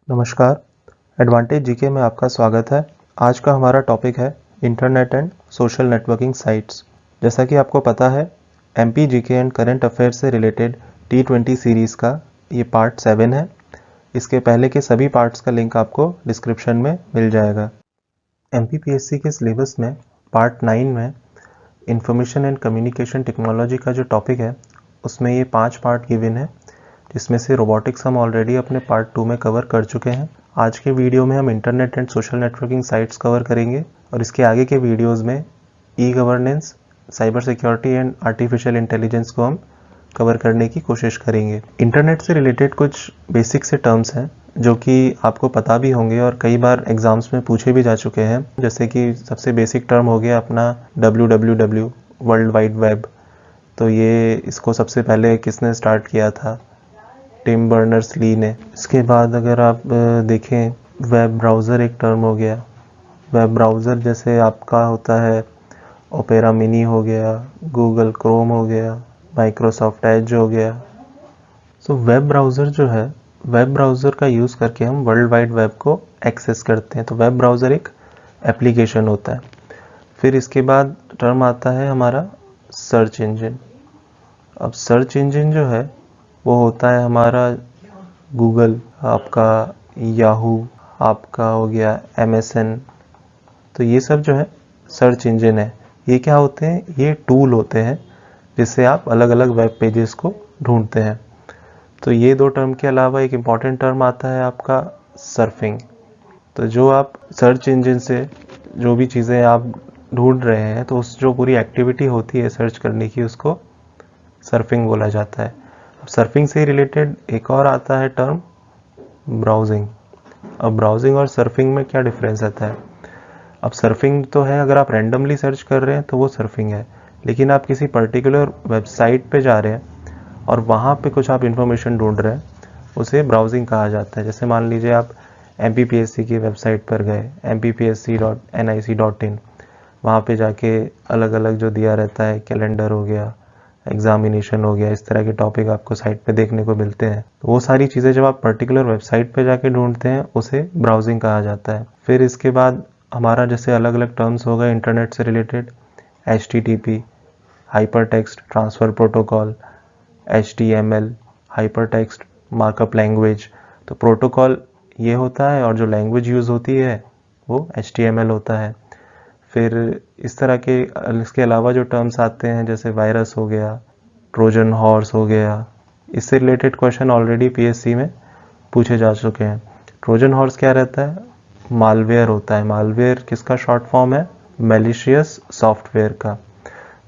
नमस्कार, advantage GK में आपका स्वागत है। आज का हमारा टॉपिक है internet and social networking sites. जैसा कि आपको पता है, MP GK and current affairs से रिलेटेड T20 सीरीज़ का ये पार्ट 7 है। इसके पहले के सभी पार्ट्स का लिंक आपको डिस्क्रिप्शन में मिल जाएगा। एमपीपीएससी के सिलेबस में पार्ट 9 में इंफॉर्मेशन एंड कम्युनिकेशन टेक्नोलॉजी का जो टॉपिक है उसमें ये 5 पार्ट गिवन है, जिसमें से रोबोटिक्स हम ऑलरेडी अपने पार्ट 2 में कवर कर चुके हैं। आज के वीडियो में हम internet and social networking sites cover करेंगे और इसके आगे के वीडियोस में e governance, cyber security and artificial intelligence को हम कवर करने की कोशिश करेंगे। इंटरनेट से रिलेटेड कुछ बेसिक से टर्म्स हैं जो कि आपको पता भी होंगे और कई बार एग्जाम्स में पूछे भी जा चुके हैं। जैसे कि सबसे बेसिक टर्म हो गया अपना WWW, वर्ल्ड वाइड वेब। तो ये इसको सबसे पहले किसने स्टार्ट किया था? टिम बर्नर्स-ली ने। इसके बाद अगर आप देखें, वेब ब्राउज़र एक टर्म हो गया। वेब ब्राउज़र जैसे आपका होता है ओपेरा मिनी हो गया, गूगल क्रोम हो गया, माइक्रोसॉफ्ट एज हो गया। सो वेब ब्राउज़र जो है, वेब ब्राउज़र का यूज़ करके हम वर्ल्ड वाइड वेब को एक्सेस करते हैं। तो वेब ब्राउज़र एक एप्लीकेशन होता है। फिर इसके बाद टर्म आता है हमारा सर्च इंजन। अब सर्च इंजन जो है वो होता है हमारा गूगल, आपका याहू, आपका हो गया MSN। तो ये सब जो है सर्च इंजन है। ये क्या होते हैं? ये टूल होते हैं जिससे आप अलग अलग वेब पेजेस को ढूंढते हैं। तो ये दो टर्म के अलावा एक इम्पॉर्टेंट टर्म आता है आपका सर्फिंग। तो जो आप सर्च इंजन से जो भी चीज़ें आप ढूंढ रहे हैं, तो उस जो पूरी एक्टिविटी होती है सर्च करने की, उसको सर्फिंग बोला जाता है। अब सर्फिंग से रिलेटेड एक और आता है टर्म ब्राउजिंग। अब ब्राउजिंग और सर्फिंग में क्या डिफरेंस आता है? अब सर्फिंग तो है, अगर आप रैंडमली सर्च कर रहे हैं तो वो सर्फिंग है। लेकिन आप किसी पर्टिकुलर वेबसाइट पे जा रहे हैं और वहाँ पे कुछ आप इंफॉर्मेशन ढूंढ रहे हैं, उसे ब्राउजिंग कहा जाता है। जैसे मान लीजिए आप MPPSC की वेबसाइट पर गए, mpsc.nic.in। वहाँ पे जाके अलग अलग जो दिया रहता है, कैलेंडर हो गया, एग्जामिनेशन हो गया, इस तरह के टॉपिक आपको साइट पे देखने को मिलते हैं। तो वो सारी चीज़ें जब आप पर्टिकुलर वेबसाइट पे जाके ढूंढते हैं, उसे ब्राउजिंग कहा जाता है। फिर इसके बाद हमारा जैसे अलग अलग टर्म्स हो गए इंटरनेट से related, HTTP, hyper text transfer protocol, HTML, hyper text markup language. तो प्रोटोकॉल ये होता है और जो लैंग्वेज यूज़ होती है वो HTML होता है। फिर इस तरह के इसके अलावा जो टर्म्स आते हैं जैसे वायरस हो गया, ट्रोजन हॉर्स हो गया, इससे रिलेटेड क्वेश्चन ऑलरेडी PSC में पूछे जा चुके हैं। ट्रोजन हॉर्स क्या रहता है? मालवेयर होता है। मालवेयर किसका शॉर्ट फॉर्म है? मैलिशियस सॉफ्टवेयर का।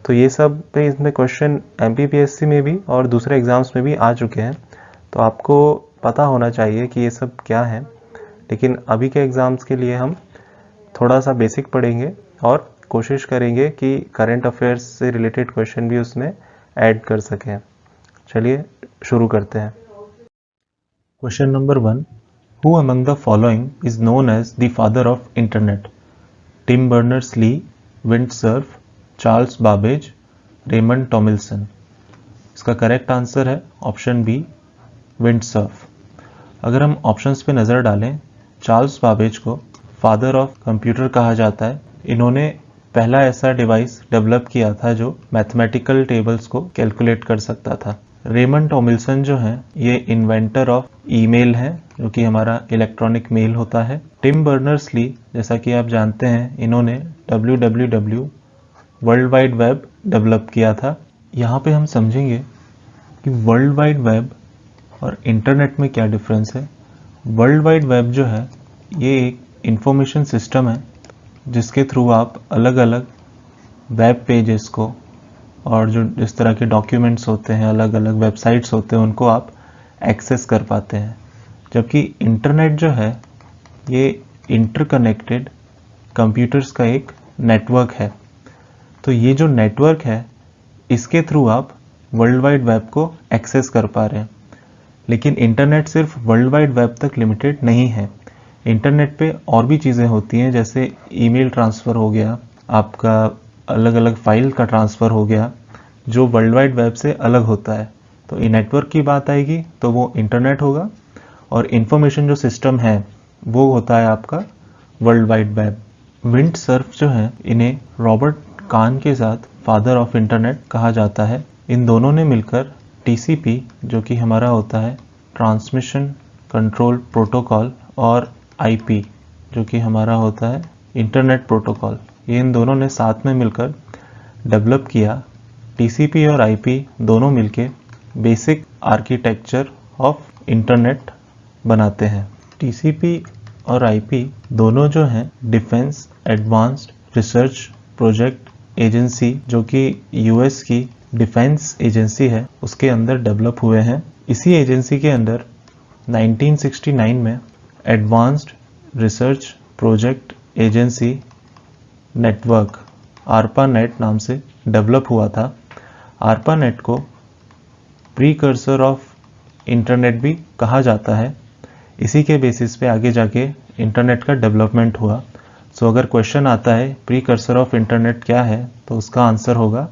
तो ये सब पे इसमें क्वेश्चन MPPSC में भी और दूसरे एग्जाम्स में भी आ चुके हैं। तो आपको पता होना चाहिए कि ये सब क्या है। लेकिन अभी के एग्जाम्स के लिए हम थोड़ा सा बेसिक पढ़ेंगे और कोशिश करेंगे कि करंट अफेयर्स से रिलेटेड क्वेश्चन भी उसमें ऐड कर सकें। चलिए शुरू करते हैं। Question number 1, who among the following is known as the father of internet? Tim Berners Lee, Windsurf, Charles Babbage, Raymond Tomlinson. इसका करेक्ट आंसर है ऑप्शन बी, विंडसर्फ। अगर हम ऑप्शंस पे नज़र डालें, चार्ल्स बाबेज को फादर ऑफ कंप्यूटर कहा जाता है। इन्होंने पहला ऐसा डिवाइस डेवलप किया था जो मैथमेटिकल टेबल्स को कैलकुलेट कर सकता था। रेमंड टॉमिल्सन जो है ये इन्वेंटर ऑफ ईमेल है, जो कि हमारा इलेक्ट्रॉनिक मेल होता है। टिम बर्नर्स-ली, जैसा कि आप जानते हैं, इन्होंने WWW, world wide web develop किया था। यहाँ पे हम समझेंगे कि वर्ल्ड वाइड वेब और इंटरनेट में क्या डिफरेंस है। वर्ल्ड वाइड वेब जो है ये एक इंफॉर्मेशन सिस्टम है जिसके थ्रू आप अलग अलग वेब पेजेस को और जो इस तरह के डॉक्यूमेंट्स होते हैं, अलग अलग वेबसाइट्स होते हैं, उनको आप एक्सेस कर पाते हैं। जबकि इंटरनेट जो है ये इंटरकनेक्टेड कंप्यूटर्स का एक नेटवर्क है। तो ये जो नेटवर्क है इसके थ्रू आप वर्ल्ड वाइड वेब को एक्सेस कर पा रहे हैं। लेकिन इंटरनेट सिर्फ वर्ल्ड वाइड वेब तक लिमिटेड नहीं है। इंटरनेट पे और भी चीज़ें होती हैं, जैसे ईमेल ट्रांसफ़र हो गया, आपका अलग अलग फाइल का ट्रांसफ़र हो गया, जो वर्ल्ड वाइड वेब से अलग होता है। तो ये नेटवर्क की बात आएगी तो वो इंटरनेट होगा। और इंफॉर्मेशन जो सिस्टम है वो होता है आपका वर्ल्ड वाइड वेब। विंडसर्फ जो है इन्हें रॉबर्ट कान के साथ फादर ऑफ इंटरनेट कहा जाता है। इन दोनों ने मिलकर टीसीपी जो कि हमारा होता है ट्रांसमिशन कंट्रोल प्रोटोकॉल, और आईपी जो कि हमारा होता है इंटरनेट प्रोटोकॉल, ये इन दोनों ने साथ में मिलकर डेवलप किया। टीसीपी और आईपी दोनों मिलके बेसिक आर्किटेक्चर ऑफ इंटरनेट बनाते हैं। टीसीपी और आईपी दोनों जो हैं defence advanced research project agency जो कि यूएस की डिफेंस एजेंसी है उसके अंदर डेवलप हुए हैं। इसी एजेंसी के अंदर 1969 में advanced research project agency network ARPANET नाम से डेवलप हुआ था। ARPANET को प्रीकर्सर ऑफ इंटरनेट भी कहा जाता है। इसी के बेसिस पे आगे जाके इंटरनेट का डेवलपमेंट हुआ। सो अगर क्वेश्चन आता है प्रीकर्सर ऑफ इंटरनेट क्या है तो उसका आंसर होगा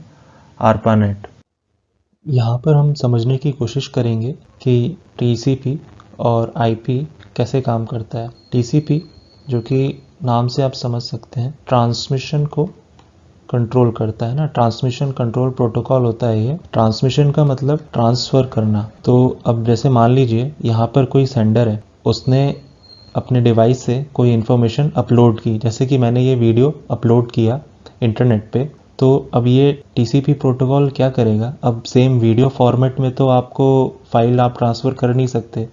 ARPANET। यहाँ पर हम समझने की कोशिश करेंगे कि TCP और IP कैसे काम करता है। TCP जो कि नाम से आप समझ सकते हैं ट्रांसमिशन को कंट्रोल करता है ना, ट्रांसमिशन कंट्रोल प्रोटोकॉल होता है ये। ट्रांसमिशन का मतलब ट्रांसफर करना। तो अब जैसे मान लीजिए यहाँ पर कोई सेंडर है, उसने अपने डिवाइस से कोई इन्फॉर्मेशन अपलोड की, जैसे कि मैंने ये वीडियो अपलोड किया इंटरनेट पे, तो अब ये टीसीपी प्रोटोकॉल क्या करेगा, अब सेम वीडियो फॉर्मेट में तो आपको फाइल आप ट्रांसफ़र कर नहीं सकते,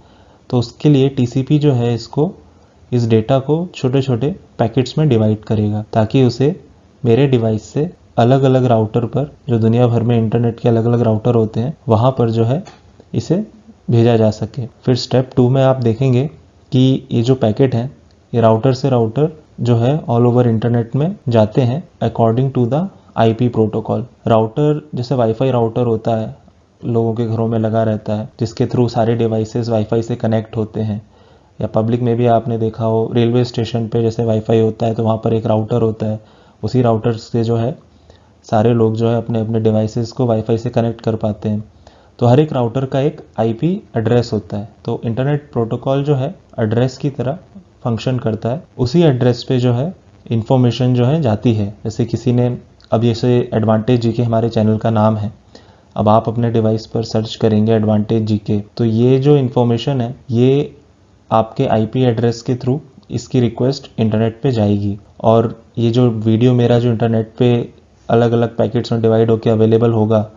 तो उसके लिए टीसीपी जो है इस डेटा को छोटे छोटे पैकेट्स में डिवाइड करेगा ताकि उसे मेरे डिवाइस से अलग अलग राउटर पर, जो दुनिया भर में इंटरनेट के अलग अलग राउटर होते हैं, वहाँ पर जो है इसे भेजा जा सके। फिर स्टेप 2 में आप देखेंगे कि ये जो पैकेट हैं ये राउटर से राउटर जो है ऑल ओवर इंटरनेट में जाते हैं according to the IP protocol. Router जैसे वाईफाई राउटर होता है, लोगों के घरों में लगा रहता है, जिसके थ्रू सारे डिवाइसेस वाईफाई से कनेक्ट होते हैं, या पब्लिक में भी आपने देखा हो रेलवे स्टेशन पे जैसे वाईफाई होता है तो वहाँ पर एक राउटर होता है, उसी राउटर से जो है सारे लोग जो है अपने अपने डिवाइसेस को वाईफाई से कनेक्ट कर पाते हैं। तो हर एक राउटर का एक आईपी एड्रेस होता है। तो इंटरनेट प्रोटोकॉल जो है एड्रेस की तरह फंक्शन करता है। उसी एड्रेस पे जो है इंफॉर्मेशन जो है जाती है। जैसे किसी ने, अब जैसे एडवांटेज जीके हमारे चैनल का नाम है, अब आप अपने डिवाइस पर सर्च करेंगे एडवांटेज जीके, तो ये जो इन्फॉर्मेशन है ये आपके आईपी एड्रेस के थ्रू इसकी रिक्वेस्ट इंटरनेट पे जाएगी, और ये जो वीडियो मेरा जो इंटरनेट पे अलग अलग पैकेट्स में डिवाइड होकर अवेलेबल होगा,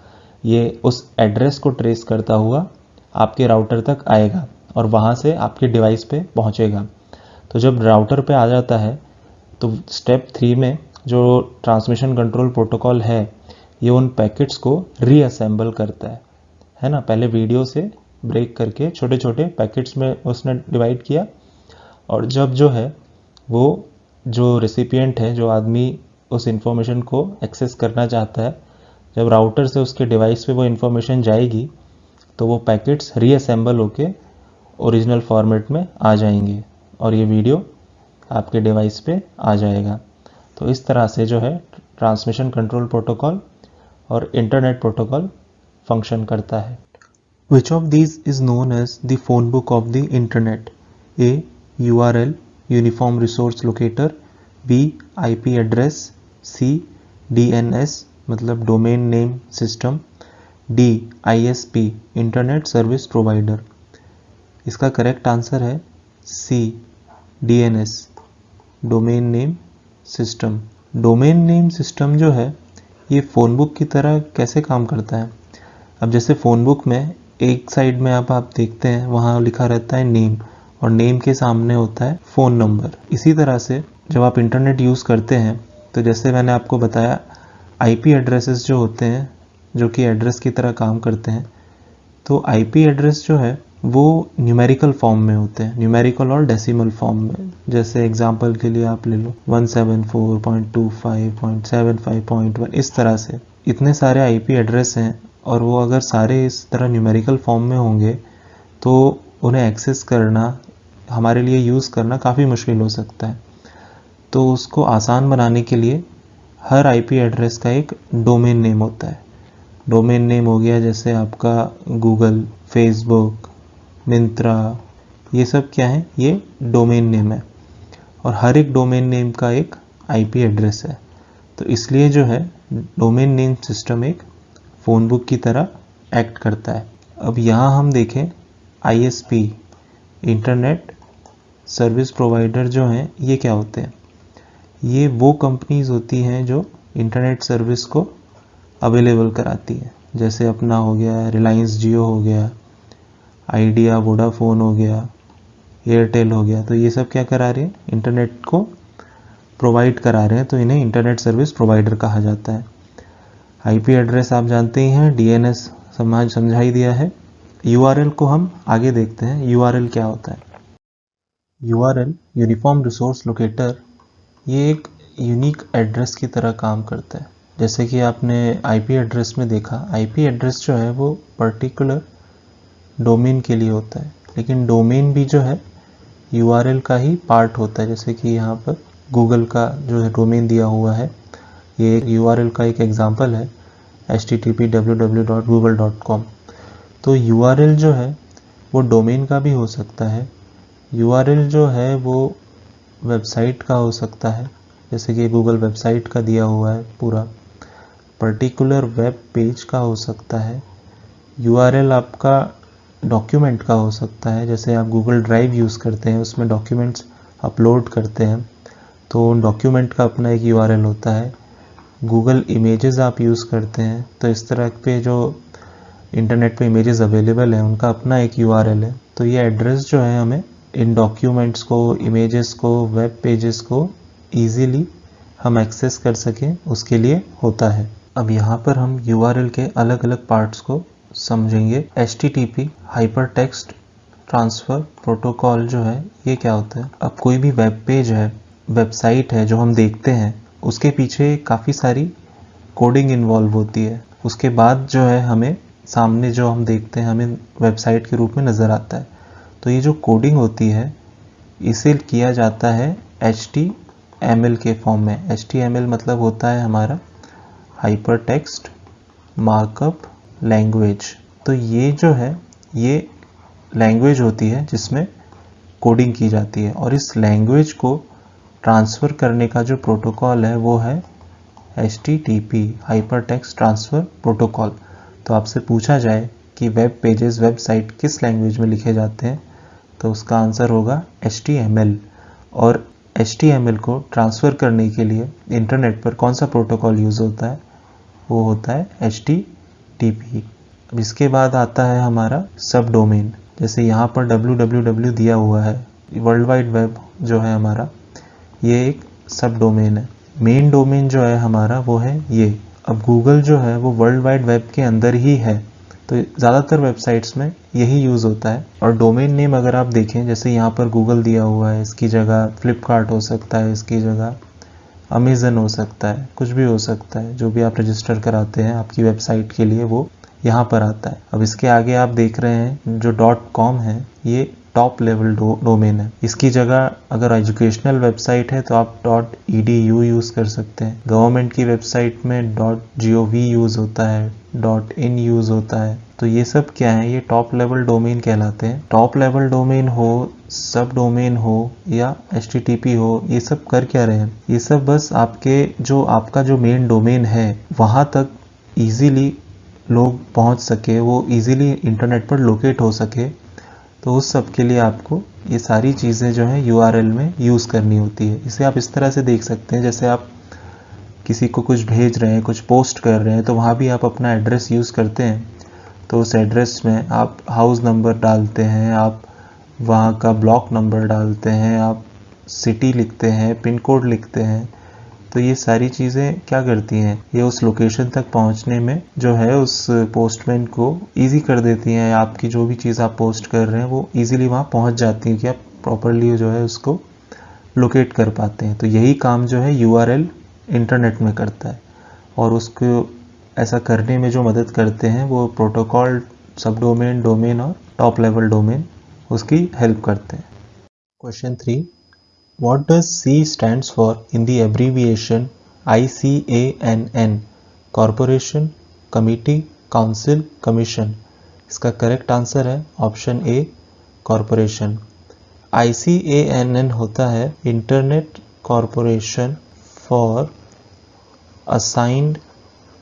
ये उस एड्रेस को ट्रेस करता हुआ आपके राउटर तक आएगा और वहाँ से आपके डिवाइस पे पहुँचेगा। तो जब राउटर पे आ जाता है तो स्टेप 3 में जो ट्रांसमिशन कंट्रोल प्रोटोकॉल है ये उन पैकेट्स को रीअसेंबल करता है ना। पहले वीडियो से ब्रेक करके छोटे छोटे पैकेट्स में उसने डिवाइड किया, और जब जो है वो जो रेसिपिएंट है, जो आदमी उस इंफॉर्मेशन को एक्सेस करना चाहता है, जब राउटर से उसके डिवाइस पे वो इंफॉर्मेशन जाएगी तो वो पैकेट्स रीअसेंबल होके ओरिजिनल फॉर्मेट में आ जाएंगे और ये वीडियो आपके डिवाइस पे आ जाएगा। तो इस तरह से जो है ट्रांसमिशन कंट्रोल प्रोटोकॉल और इंटरनेट प्रोटोकॉल फंक्शन करता है। Which of these is known as the phone book of the internet? A. URL Uniform Resource Locator, B. IP address, C. DNS मतलब Domain Name System, D. ISP Internet Service Provider। इसका correct answer है C. DNS Domain Name System। Domain name system जो है ये phone book की तरह कैसे काम करता है। अब जैसे फ़ोन बुक में एक साइड में आप देखते हैं वहाँ लिखा रहता है नेम, और नेम के सामने होता है फ़ोन नंबर। इसी तरह से जब आप इंटरनेट यूज़ करते हैं तो जैसे मैंने आपको बताया आईपी एड्रेसेस जो होते हैं जो कि एड्रेस की तरह काम करते हैं, तो आईपी एड्रेस जो है वो न्यूमेरिकल फॉर्म में होते हैं, न्यूमेरिकल और डेसिमल फॉर्म में। जैसे एग्जांपल के लिए आप ले लो 174.25.75.1, इस तरह से इतने सारे आईपी एड्रेस हैं, और वो अगर सारे इस तरह न्यूमेरिकल फॉर्म में होंगे तो उन्हें एक्सेस करना, हमारे लिए यूज़ करना काफ़ी मुश्किल हो सकता है। तो उसको आसान बनाने के लिए हर आईपी एड्रेस का एक डोमेन नेम होता है। डोमेन नेम हो गया जैसे आपका गूगल, फेसबुक, मिंत्रा, ये सब क्या है, ये डोमेन नेम है और हर एक डोमेन नेम का एक आईपी एड्रेस है। तो इसलिए जो है डोमेन नेम सिस्टम एक फ़ोन बुक की तरह एक्ट करता है। अब यहाँ हम देखें आईएसपी, इंटरनेट सर्विस प्रोवाइडर जो हैं ये क्या होते हैं। ये वो कंपनीज होती हैं जो इंटरनेट सर्विस को अवेलेबल कराती हैं, जैसे अपना हो गया रिलायंस जियो हो गया, आइडिया वोडाफोन हो गया, एयरटेल हो गया। तो ये सब क्या करा रहे हैं, इंटरनेट को प्रोवाइड करा रहे हैं, तो इन्हें इंटरनेट सर्विस प्रोवाइडर कहा जाता है। आईपी एड्रेस आप जानते ही हैं, डीएनएस समझा ही दिया है। यूआरएल को हम आगे देखते हैं, यूआरएल क्या होता है। यूआरएल यूनिफॉर्म रिसोर्स लोकेटर, ये एक यूनिक एड्रेस की तरह काम करता है। जैसे कि आपने आईपी एड्रेस में देखा, आईपी एड्रेस जो है वो पर्टिकुलर डोमेन के लिए होता है, लेकिन डोमेन भी जो है यूआरएल का ही पार्ट होता है। जैसे कि यहाँ पर गूगल का जो है डोमेन दिया हुआ है, ये यूआरएल का एक एग्जांपल है, http://www.google.com। तो यूआरएल जो है वो डोमेन का भी हो सकता है। यूआरएल जो है वो वेबसाइट का हो सकता है, जैसे कि गूगल वेबसाइट का दिया हुआ है पूरा, पर्टिकुलर वेब पेज का हो सकता है। यूआरएल आपका डॉक्यूमेंट का हो सकता है, जैसे आप गूगल ड्राइव यूज़ करते हैं, उसमें डॉक्यूमेंट्स अपलोड करते हैं, तो डॉक्यूमेंट का अपना एक यूआरएल होता है। गूगल इमेजेस आप यूज़ करते हैं, तो इस तरह पे जो इंटरनेट पे इमेजेस अवेलेबल हैं उनका अपना एक यूआरएल है। तो ये एड्रेस जो है हमें इन डॉक्यूमेंट्स को, इमेजेस को, वेब पेजेस को ईज़िली हम एक्सेस कर सकें उसके लिए होता है। अब यहाँ पर हम यूआरएल के अलग अलग पार्ट्स को समझेंगे। HTTP hyper text transfer protocol जो है ये क्या होता है। अब कोई भी वेब पेज है, वेबसाइट है जो हम देखते हैं, उसके पीछे काफ़ी सारी कोडिंग इन्वॉल्व होती है। उसके बाद जो है हमें सामने जो हम देखते हैं हमें वेबसाइट के रूप में नज़र आता है। तो ये जो कोडिंग होती है इसे किया जाता है HTML के फॉर्म में। HTML मतलब होता है हमारा हाइपर टेक्स्ट मार्कअप लैंग्वेज। तो ये जो है ये लैंग्वेज होती है जिसमें कोडिंग की जाती है, और इस लैंग्वेज को ट्रांसफ़र करने का जो प्रोटोकॉल है वो है HTTP hyper text transfer protocol. तो आपसे पूछा जाए कि वेब पेजेस, वेबसाइट किस लैंग्वेज में लिखे जाते हैं, तो उसका आंसर होगा HTML। और HTML को ट्रांसफ़र करने के लिए इंटरनेट पर कौन सा प्रोटोकॉल यूज़ होता है, वो होता है HTTP। अब इसके बाद आता है हमारा सब डोमेन। जैसे यहाँ पर www दिया हुआ है, वर्ल्ड वाइड वेब जो है हमारा, ये एक सब डोमेन है। मेन डोमेन जो है हमारा वो है ये। अब गूगल जो है वो वर्ल्ड वाइड वेब के अंदर ही है, तो ज़्यादातर वेबसाइट्स में यही यूज़ होता है। और डोमेन नेम अगर आप देखें, जैसे यहाँ पर गूगल दिया हुआ है, इसकी जगह फ्लिपकार्ट हो सकता है, इसकी जगह अमेज़न हो सकता है, कुछ भी हो सकता है। जो भी आप रजिस्टर कराते हैं आपकी वेबसाइट के लिए वो यहाँ पर आता है। अब इसके आगे आप देख रहे हैं जो .com है, ये टॉप लेवल डोमेन है। इसकी जगह अगर एजुकेशनल वेबसाइट है तो आप .edu यूज़ कर सकते हैं। गवर्नमेंट की वेबसाइट में .gov यूज़ होता है, .in यूज़ होता है। तो ये सब क्या है, ये टॉप लेवल डोमेन कहलाते हैं। टॉप लेवल डोमेन हो, सब डोमेन हो या HTTP हो, ये सब कर क्या रहे हैं, ये सब बस आपका जो मेन डोमेन है वहाँ तक ईजीली लोग पहुँच सके, वो ईजीली इंटरनेट पर लोकेट हो सके। तो उस सब के लिए आपको ये सारी चीज़ें जो है URL में यूज़ करनी होती है। इसे आप इस तरह से देख सकते हैं, जैसे आप किसी को कुछ भेज रहे हैं, कुछ पोस्ट कर रहे हैं, तो वहाँ भी आप अपना एड्रेस यूज़ करते हैं। तो उस एड्रेस में आप हाउस नंबर डालते हैं, आप वहाँ का ब्लॉक नंबर डालते हैं, आप सिटी लिखते हैं, पिन कोड लिखते हैं। तो ये सारी चीज़ें क्या करती हैं, ये उस लोकेशन तक पहुँचने में जो है उस पोस्टमैन को ईजी कर देती हैं। आपकी जो भी चीज़ आप पोस्ट कर रहे हैं वो ईजीली वहाँ पहुँच जाती है कि आप प्रॉपरली जो है उसको लोकेट कर पाते हैं। तो यही काम जो है URL इंटरनेट में करता है, और उसको ऐसा करने में जो मदद करते हैं वो प्रोटोकॉल, सब डोमेन, डोमेन और टॉप लेवल डोमेन उसकी हेल्प करते हैं। Question 3, What does C stands for in the abbreviation ICANN? Corporation, Committee, Council, Commission। इसका करेक्ट आंसर है ऑप्शन ए, कॉरपोरेशन। ICANN होता है internet corporation for assigned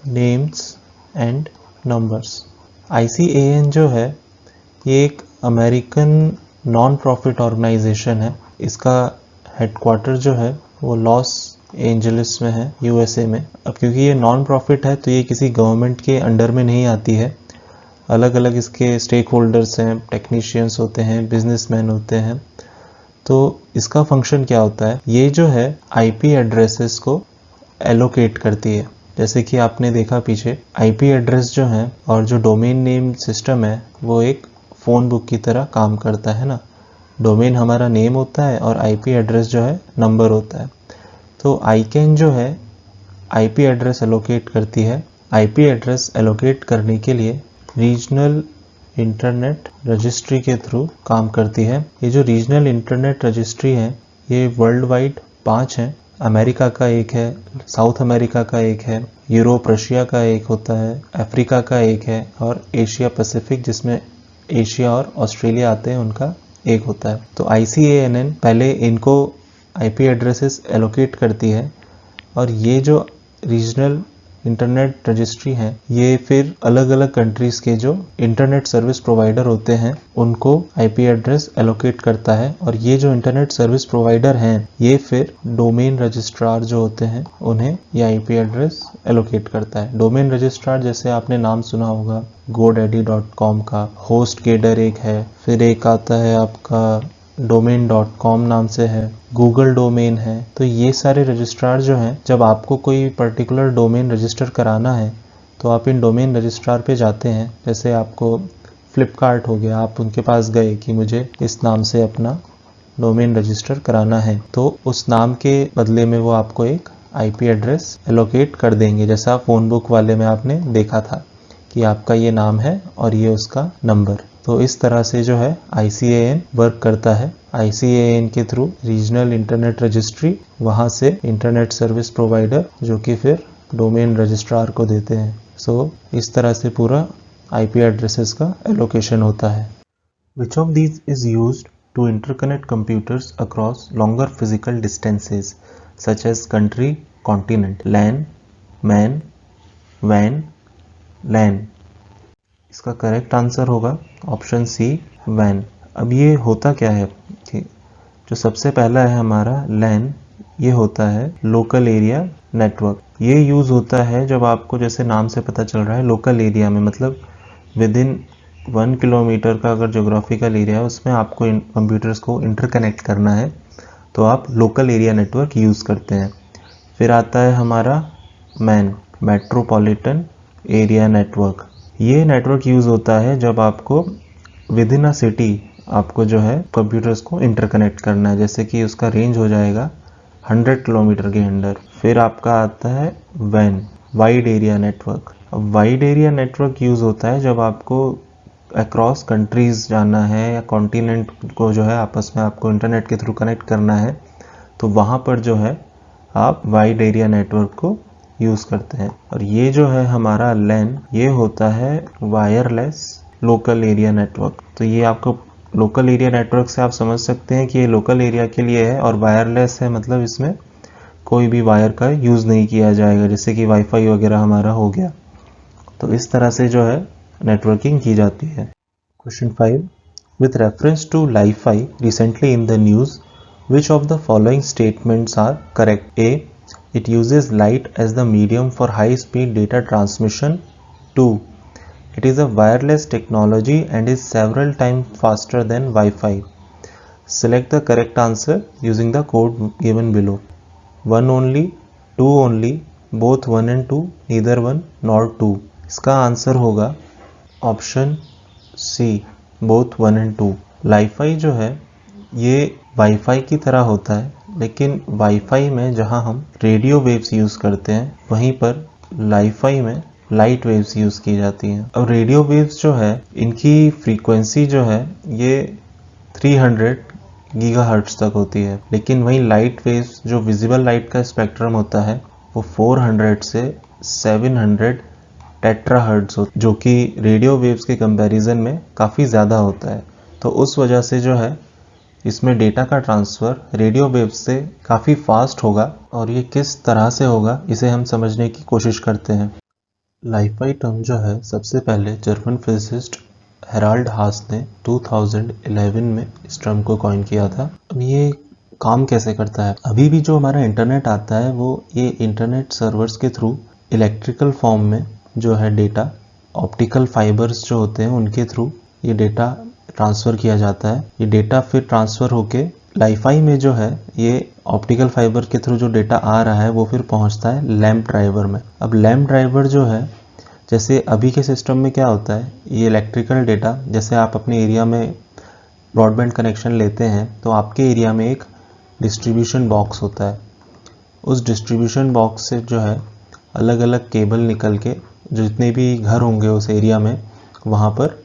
names and numbers. ICAN जो है ये एक अमेरिकन नॉन प्रॉफिट ऑर्गेनाइजेशन है। इसका हेडक्वार्टर जो है वो लॉस एंजलिस में है, USA में। अब क्योंकि ये नॉन प्रॉफिट है तो ये किसी गवर्नमेंट के अंडर में नहीं आती है। अलग अलग इसके स्टेक होल्डर्स हैं, टेक्नीशियंस होते हैं, बिजनेसमैन होते हैं। तो इसका फंक्शन क्या होता है, ये जो है IP एड्रेसेस को एलोकेट करती है। जैसे कि आपने देखा पीछे IP एड्रेस जो है और जो डोमेन नेम सिस्टम है वो एक फ़ोन बुक की तरह काम करता है ना। डोमेन हमारा नेम होता है और IP एड्रेस जो है नंबर होता है। तो ICANN जो है IP एड्रेस एलोकेट करती है। IP एड्रेस एलोकेट करने के लिए रीजनल इंटरनेट रजिस्ट्री के थ्रू काम करती है। ये जो रीजनल इंटरनेट रजिस्ट्री है ये वर्ल्ड वाइड 5 हैं। अमेरिका का एक है, साउथ अमेरिका का एक है, यूरोप रशिया का एक होता है, अफ्रीका का एक है और एशिया पैसिफिक जिसमें एशिया और ऑस्ट्रेलिया आते हैं उनका एक होता है। तो ICANN पहले इनको IP एड्रेसेस एलोकेट करती है और ये जो रीजनल इंटरनेट रजिस्ट्री है ये फिर अलग अलग कंट्रीज के जो इंटरनेट सर्विस प्रोवाइडर होते हैं उनको IP एड्रेस एलोकेट करता है। और ये जो इंटरनेट सर्विस प्रोवाइडर हैं ये फिर डोमेन रजिस्ट्रार जो होते हैं उन्हें ये IP एड्रेस एलोकेट करता है। डोमेन रजिस्ट्रार जैसे आपने नाम सुना होगा godaddy.com का, HostGator एक है, फिर एक आता है आपका domain.com नाम से है, गूगल डोमेन है। तो ये सारे रजिस्ट्रार जो हैं, जब आपको कोई पर्टिकुलर डोमेन रजिस्टर कराना है तो आप इन डोमेन रजिस्ट्रार पे जाते हैं। जैसे आपको फ्लिपकार्ट हो गया, आप उनके पास गए कि मुझे इस नाम से अपना डोमेन रजिस्टर कराना है, तो उस नाम के बदले में वो आपको एक IP एड्रेस एलोकेट कर देंगे। जैसा फ़ोन बुक वाले में आपने देखा था कि आपका ये नाम है और ये उसका नंबर। तो इस तरह से जो है ICAN वर्क करता है। ICAN के थ्रू रीजनल इंटरनेट रजिस्ट्री, वहाँ से इंटरनेट सर्विस प्रोवाइडर जो कि फिर डोमेन रजिस्ट्रार को देते हैं। सो इस तरह से पूरा IP एड्रेसेस का एलोकेशन होता है। Which of these is used to interconnect computers across longer physical distances such as country, continent? LAN, MAN, WAN, LAN। इसका करेक्ट आंसर होगा ऑप्शन C, WAN। अब ये होता क्या है कि जो सबसे पहला है हमारा LAN, ये होता है लोकल एरिया नेटवर्क। ये यूज़ होता है जब आपको, जैसे नाम से पता चल रहा है, लोकल एरिया में, मतलब विद इन 1 किलोमीटर का अगर ज्योग्राफिकल एरिया है उसमें आपको कंप्यूटर्स को इंटरकनेक्ट करना है तो आप लोकल एरिया नेटवर्क यूज़ करते हैं। फिर आता है हमारा MAN, मेट्रोपॉलिटन एरिया नेटवर्क। ये नेटवर्क यूज़ होता है जब आपको विद इन अ सिटी आपको जो है कंप्यूटर्स को इंटरकनेक्ट करना है, जैसे कि उसका रेंज हो जाएगा 100 किलोमीटर के अंडर। फिर आपका आता है WAN, वाइड एरिया नेटवर्क। अब वाइड एरिया नेटवर्क यूज़ होता है जब आपको अक्रॉस कंट्रीज़ जाना है या कॉन्टिनेंट को जो है आपस में आपको इंटरनेट के थ्रू कनेक्ट करना है, तो वहाँ पर जो है आप वाइड एरिया नेटवर्क को यूज़ करते हैं। और ये जो है हमारा LAN, ये होता है वायरलेस लोकल एरिया नेटवर्क। तो ये आपको लोकल एरिया नेटवर्क से आप समझ सकते हैं कि ये लोकल एरिया के लिए है और वायरलेस है, मतलब इसमें कोई भी वायर का यूज़ नहीं किया जाएगा, जैसे कि वाईफाई वगैरह हमारा हो गया। तो इस तरह से जो है नेटवर्किंग की जाती है। Question 5, with reference to LiFi recently in the news, which of the following statements are correct? A, it uses light as the medium for high speed data transmission. 2, it is a wireless technology and is several times faster than Wi-Fi. Select the correct answer using the code given below. 1 only, 2 only, both 1 and 2, neither 1 nor 2. इसका answer होगा option C, both 1 and 2. Li-Fi जो है ये wifi की तरह होता है, लेकिन वाईफाई में जहां हम रेडियो वेव्स यूज़ करते हैं वहीं पर लाइफाई में लाइट वेव्स यूज़ की जाती हैं। और रेडियो वेव्स जो है इनकी फ्रीक्वेंसी जो है ये 300 गीगाहर्ट्ज़ तक होती है, लेकिन वहीं लाइट वेव्स जो विजिबल लाइट का स्पेक्ट्रम होता है वो 400 से 700 टेट्राहर्ट्ज़ होता है, जो कि रेडियो वेव्स के कंपैरिजन में काफ़ी ज़्यादा होता है। तो उस वजह से जो है इसमें डेटा का ट्रांसफ़र रेडियो वेव्स से काफ़ी फास्ट होगा और ये किस तरह से होगा इसे हम समझने की कोशिश करते हैं। लाइफाई टर्म जो है सबसे पहले जर्मन फिजिसिस्ट हेराल्ड हास ने 2011 में इस टर्म को कॉइन किया था। अब ये काम कैसे करता है? अभी भी जो हमारा इंटरनेट आता है वो ये इंटरनेट सर्वर्स के थ्रू इलेक्ट्रिकल फॉर्म में जो है डेटा ऑप्टिकल फाइबर्स जो होते हैं उनके थ्रू ये डेटा ट्रांसफ़र किया जाता है। ये डेटा फिर ट्रांसफ़र होके लाइफाई में जो है ये ऑप्टिकल फाइबर के थ्रू जो डेटा आ रहा है वो फिर पहुंचता है लैंप ड्राइवर में। अब लैंप ड्राइवर जो है, जैसे अभी के सिस्टम में क्या होता है, ये इलेक्ट्रिकल डेटा जैसे आप अपने एरिया में ब्रॉडबैंड कनेक्शन लेते हैं तो आपके एरिया में एक डिस्ट्रीब्यूशन बॉक्स होता है। उस डिस्ट्रीब्यूशन बॉक्स से जो है अलग अलग केबल निकल के जितने भी घर होंगे उस एरिया में वहाँ पर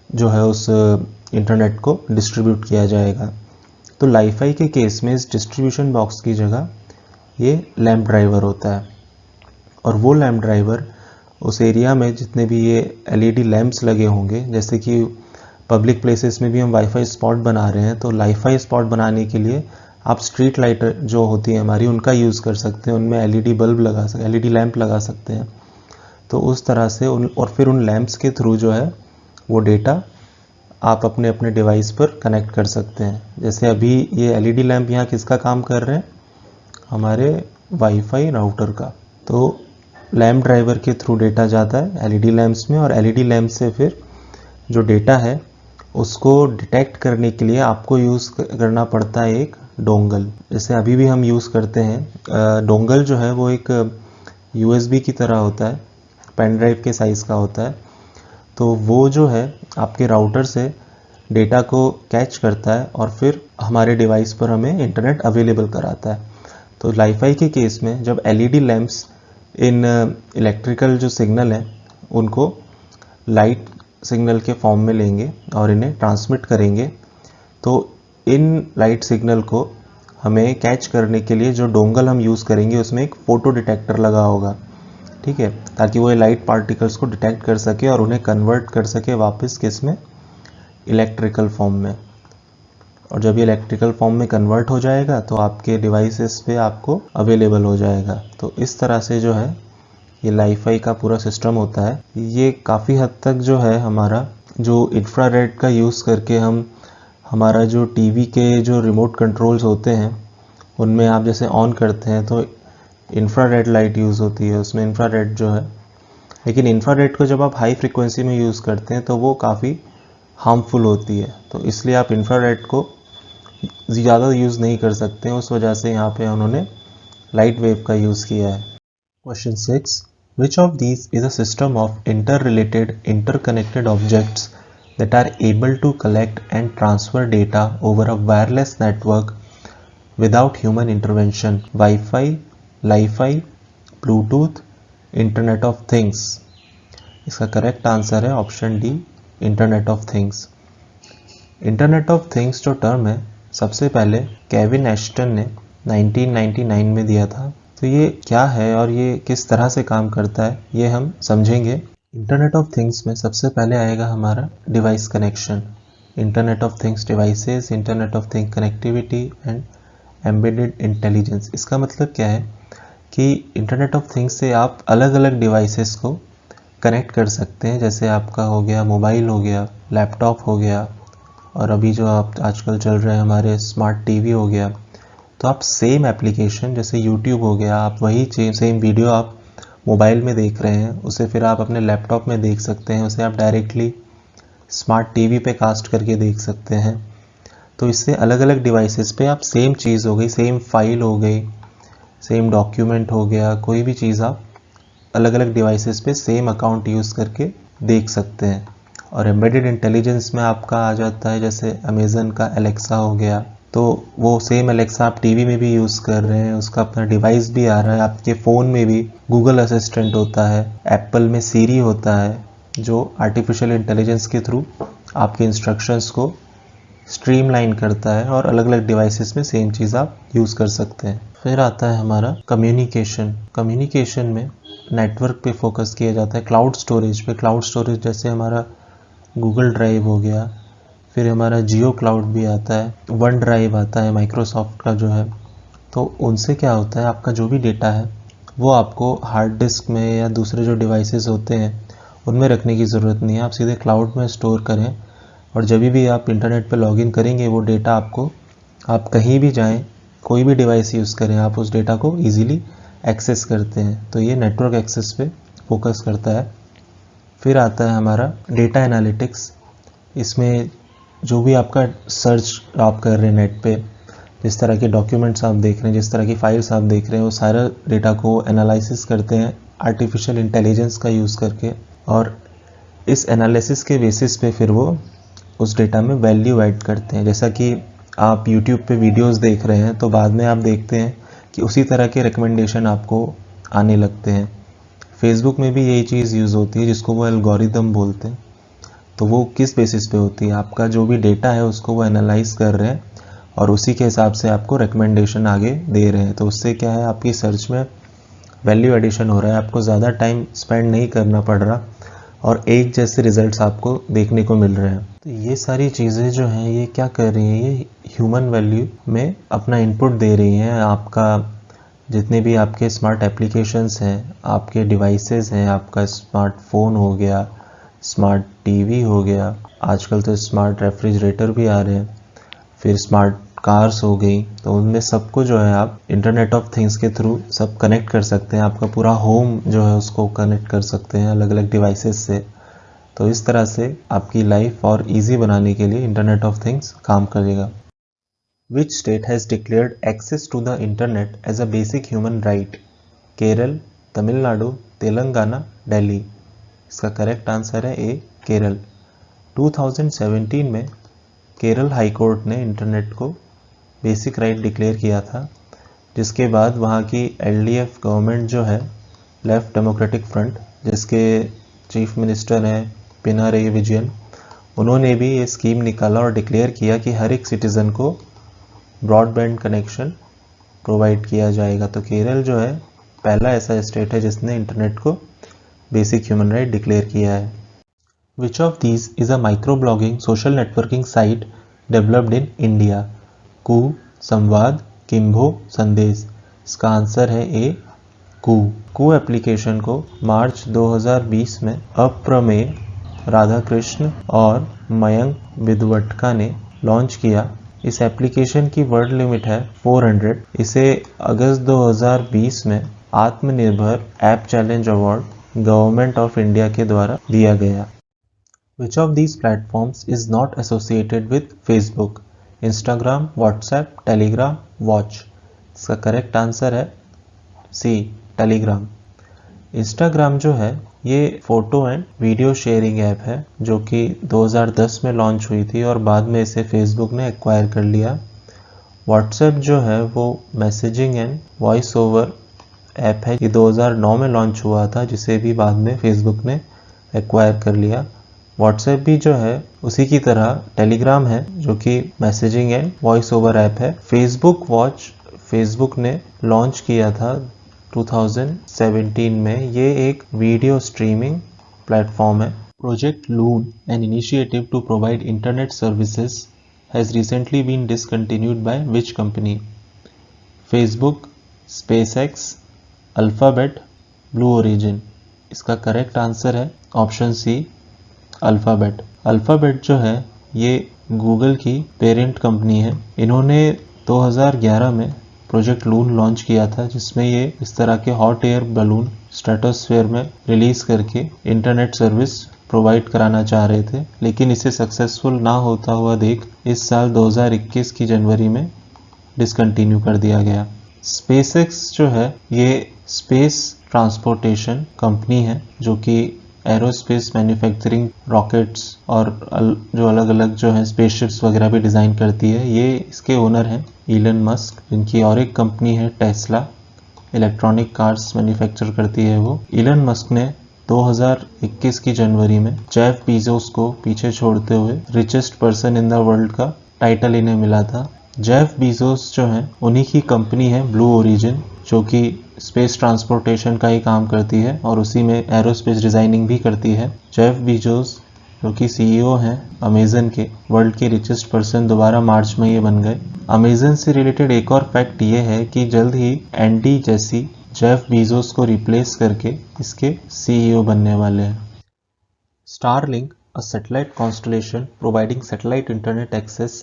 जो है उस इंटरनेट को डिस्ट्रीब्यूट किया जाएगा। तो लाइफाई के केस में इस डिस्ट्रीब्यूशन बॉक्स की जगह ये लैंप ड्राइवर होता है और वो लैंप ड्राइवर उस एरिया में जितने भी ये एलईडी लैंप्स लगे होंगे, जैसे कि पब्लिक प्लेसेस में भी हम वाईफाई स्पॉट बना रहे हैं, तो लाइफाई स्पॉट बनाने के लिए आप स्ट्रीट लाइट जो होती है हमारी उनका यूज़ कर सकते हैं, उनमें एलईडी बल्ब लगा सकते, एलईडी लैंप लगा सकते हैं। तो उस तरह से और फिर उन लैंप्स के थ्रू जो है वो डेटा आप अपने अपने डिवाइस पर कनेक्ट कर सकते हैं। जैसे अभी ये एलईडी लैंप यहाँ किसका काम कर रहे हैं, हमारे वाईफाई राउटर का। तो लैंप ड्राइवर के थ्रू डेटा जाता है एलईडी लैंप्स में और एलईडी लैंप से फिर जो डेटा है उसको डिटेक्ट करने के लिए आपको यूज़ करना पड़ता है एक डोंगल। जैसे अभी भी हम यूज़ करते हैं डोंगल जो है वो एक यूएसबी की तरह होता है, पेन ड्राइव के साइज़ का होता है। तो वो जो है आपके राउटर से डेटा को कैच करता है और फिर हमारे डिवाइस पर हमें इंटरनेट अवेलेबल कराता है। तो लाइफाई के केस में जब एलईडी लैंप्स इन इलेक्ट्रिकल जो सिग्नल हैं उनको लाइट सिग्नल के फॉर्म में लेंगे और इन्हें ट्रांसमिट करेंगे, तो इन लाइट सिग्नल को हमें कैच करने के लिए जो डोंगल हम यूज़ करेंगे उसमें एक फ़ोटो डिटेक्टर लगा होगा, ठीक है, ताकि वो लाइट पार्टिकल्स को डिटेक्ट कर सके और उन्हें कन्वर्ट कर सके वापस किस में, इलेक्ट्रिकल फॉर्म में। और जब ये इलेक्ट्रिकल फॉर्म में कन्वर्ट हो जाएगा तो आपके डिवाइसेस पे आपको अवेलेबल हो जाएगा। तो इस तरह से जो है ये लाइफाई का पूरा सिस्टम होता है। ये काफ़ी हद तक जो है हमारा जो इंफ्रारेड का यूज़ करके हम हमारा जो टीवी के जो रिमोट कंट्रोल्स होते हैं उनमें आप जैसे ऑन करते हैं तो इंफ्रारेड लाइट यूज़ होती है, उसमें इंफ्रारेड जो है, लेकिन इंफ्रारेड को जब आप हाई फ्रिक्वेंसी में यूज़ करते हैं तो वो काफ़ी हार्मफुल होती है, तो इसलिए आप इंफ्रारेड को ज़्यादा यूज़ नहीं कर सकते हैं। उस वजह से यहाँ पे उन्होंने लाइट वेव का यूज़ किया है। Question 6. Which of these is a system of interrelated, interconnected objects that are able to collect and transfer data over a wireless network without human intervention? Wi-Fi, Li-Fi, Bluetooth, Internet of Things. इसका correct answer है option D, internet of things. Internet of things जो term है सबसे पहले Kevin Aston ने 1999 में दिया था। तो ये क्या है और ये किस तरह से काम करता है ये हम समझेंगे। इंटरनेट ऑफ थिंग्स में सबसे पहले आएगा हमारा device connection, internet of things devices, internet of things connectivity and embedded intelligence. इसका मतलब क्या है कि इंटरनेट ऑफ थिंग्स से आप अलग अलग डिवाइसेस को कनेक्ट कर सकते हैं, जैसे आपका हो गया मोबाइल हो गया, लैपटॉप हो गया और अभी जो आप आजकल चल रहे हैं हमारे स्मार्ट टीवी हो गया। तो आप सेम एप्लीकेशन जैसे यूट्यूब हो गया, आप वही सेम वीडियो आप मोबाइल में देख रहे हैं उसे फिर आप अपने लैपटॉप में देख सकते हैं, उसे आप डायरेक्टली स्मार्ट टीवी पे कास्ट करके देख सकते हैं। तो इससे अलग अलग डिवाइसेस पे आप सेम चीज़ हो गई, सेम फाइल हो गई, सेम डॉक्यूमेंट हो गया, कोई भी चीज़ आप अलग अलग डिवाइसेस पे सेम अकाउंट यूज़ करके देख सकते हैं। और एम्बेडेड इंटेलिजेंस में आपका आ जाता है जैसे अमेज़न का एलेक्सा हो गया, तो वो सेम एलेक्सा आप टीवी में भी यूज़ कर रहे हैं, उसका अपना डिवाइस भी आ रहा है, आपके फ़ोन में भी गूगल असिस्टेंट होता है, एप्पल में सीरी होता है जो आर्टिफिशियल इंटेलिजेंस के थ्रू आपके इंस्ट्रक्शंस को स्ट्रीमलाइन करता है और अलग अलग डिवाइसेस में सेम चीज़ आप यूज़ कर सकते हैं। फिर आता है हमारा कम्युनिकेशन। कम्युनिकेशन में नेटवर्क पे फोकस किया जाता है, क्लाउड स्टोरेज पे। क्लाउड स्टोरेज जैसे हमारा गूगल ड्राइव हो गया फिर हमारा जियो क्लाउड भी आता है, वन ड्राइव आता है माइक्रोसॉफ्ट का जो है। तो उनसे क्या होता है, आपका जो भी डेटा है वो आपको हार्ड डिस्क में या दूसरे जो डिवाइसेस होते हैं उनमें रखने की ज़रूरत नहीं है। आप सीधे क्लाउड में स्टोर करें और जब भी आप इंटरनेट पर लॉगिन करेंगे वो डेटा आपको, आप कहीं भी जाएं, कोई भी डिवाइस यूज़ करें, आप उस डेटा को ईजिली एक्सेस करते हैं। तो ये नेटवर्क एक्सेस पे फोकस करता है। फिर आता है हमारा डेटा एनालिटिक्स। इसमें जो भी आपका सर्च आप कर रहे हैं नेट पे, जिस तरह के डॉक्यूमेंट्स आप देख रहे हैं, जिस तरह की फाइल्स आप देख रहे हैं, वो सारा डेटा को एनालिसिस करते हैं आर्टिफिशियल इंटेलिजेंस का यूज़ करके, और इस एनालिसिस के बेसिस पे फिर वो उस डेटा में वैल्यू ऐड करते हैं। जैसा कि आप यूट्यूब पे वीडियोस देख रहे हैं तो बाद में आप देखते हैं कि उसी तरह के रिकमेंडेशन आपको आने लगते हैं। फेसबुक में भी यही चीज़ यूज़ होती है जिसको वो एल्गोरिदम बोलते हैं। तो वो किस बेसिस पे होती है, आपका जो भी डेटा है उसको वो एनालाइज कर रहे हैं और उसी के हिसाब से आपको रिकमेंडेशन आगे दे रहे हैं। तो उससे क्या है, आपकी सर्च में वैल्यू एडिशन हो रहा है, आपको ज़्यादा टाइम स्पेंड नहीं करना पड़ रहा और एक जैसे रिजल्ट्स आपको देखने को मिल रहे हैं। तो ये सारी चीज़ें जो हैं ये क्या कर रही हैं, ये ह्यूमन वैल्यू में अपना इनपुट दे रही हैं। आपका जितने भी आपके स्मार्ट एप्लीकेशंस हैं, आपके डिवाइसेस हैं, आपका स्मार्टफोन हो गया, स्मार्ट टीवी हो गया, आजकल तो स्मार्ट रेफ्रिजरेटर भी आ रहे हैं, फिर स्मार्ट कार्स हो गई, तो उनमें सबको जो है आप इंटरनेट ऑफ थिंग्स के थ्रू सब कनेक्ट कर सकते हैं। आपका पूरा होम जो है उसको कनेक्ट कर सकते हैं अलग अलग डिवाइसेस से। तो इस तरह से आपकी लाइफ और इजी बनाने के लिए इंटरनेट ऑफ थिंग्स काम करेगा। Which state has declared access to the internet as a basic human right? Kerala, Tamil Nadu, Telangana, Delhi. इसका करेक्ट आंसर है ए, केरल। 2017 में केरल हाई कोर्ट ने इंटरनेट को बेसिक राइट डिक्लेयर किया था, जिसके बाद वहाँ की एलडीएफ गवर्नमेंट जो है, लेफ्ट डेमोक्रेटिक फ्रंट, जिसके चीफ मिनिस्टर हैं पिनारई विजयन, उन्होंने भी ये स्कीम निकाला और डिक्लेयर किया कि हर एक सिटीज़न को ब्रॉडबैंड कनेक्शन प्रोवाइड किया जाएगा। तो केरल जो है पहला ऐसा स्टेट है जिसने इंटरनेट को बेसिक ह्यूमन राइट डिक्लेयर किया है। Which of these is a microblogging social networking site developed in India? Koo, Samvad, Kimbho, संदेश। इसका आंसर है ए, कू। कू एप्लीकेशन को मार्च 2020 में अप्रमेय राधाकृष्ण और मयंक विद्वटका ने लॉन्च किया। इस एप्लीकेशन की वर्ड लिमिट है 400। इसे अगस्त 2020 में आत्मनिर्भर app challenge award government of India के द्वारा दिया गया। विच of these platforms is not associated with Facebook? Instagram, WhatsApp, Telegram, watch. इसका करेक्ट आंसर है सी, टेलीग्राम। इंस्टाग्राम जो है ये photo and video sharing app है जो कि 2010 में लॉन्च हुई थी और बाद में इसे फेसबुक ने एक्वायर कर लिया। व्हाट्सएप जो है वो messaging and voice over app है, ये 2009 में लॉन्च हुआ था, जिसे भी बाद में फेसबुक ने एक्वायर कर लिया। व्हाट्सएप भी जो है उसी की तरह टेलीग्राम है जो कि messaging and voice over app है। फेसबुक वॉच फेसबुक ने लॉन्च किया था 2017 में। ये एक वीडियो स्ट्रीमिंग प्लेटफॉर्म है। Project Loon, an initiative to provide internet services, has recently been discontinued by which company? Facebook, SpaceX, Alphabet, Blue Origin. इसका correct answer है ऑप्शन सी, अल्फ़ाबेट। अल्फ़ाबेट जो है ये गूगल की पेरेंट कंपनी है। इन्होंने 2011 में प्रोजेक्ट लून लॉन्च किया था, जिसमें ये इस तरह के हॉट एयर बलून स्ट्रेटोस्फेयर में रिलीज करके इंटरनेट सर्विस प्रोवाइड कराना चाह रहे थे, लेकिन इसे सक्सेसफुल ना होता हुआ देख इस साल 2021 की जनवरी में डिसकंटिन्यू कर दिया गया। स्पेसएक्स जो है ये स्पेस ट्रांसपोर्टेशन कंपनी है जो कि एरोस्पेस मैन्युफैक्चरिंग रॉकेट्स और जो अलग अलग जो है स्पेसशिप्स वगैरह भी डिज़ाइन करती है। ये इसके ओनर हैं इलन मस्क, जिनकी और एक कंपनी है टेस्ला, इलेक्ट्रॉनिक कार्स मैन्युफैक्चर करती है वो। इलन मस्क ने 2021 की जनवरी में जेफ बीजोस को पीछे छोड़ते हुए richest person in the world का टाइटल इन्हें मिला था। जेफ बीजोस जो है उन्हीं की कंपनी है ब्लू ओरिजिन, जो कि स्पेस ट्रांसपोर्टेशन का ही काम करती है और उसी में एरोस्पेस डिज़ाइनिंग भी करती है। जेफ बीजोस जो कि सीईओ हैं अमेजन के, वर्ल्ड के रिचेस्ट पर्सन दोबारा मार्च में ये बन गए। अमेजन से रिलेटेड एक और फैक्ट ये है कि जल्द ही एंडी जेसी जेफ बीजोस को रिप्लेस करके इसके सीईओ बनने वाले हैं। Starlink, a satellite constellation providing satellite internet access,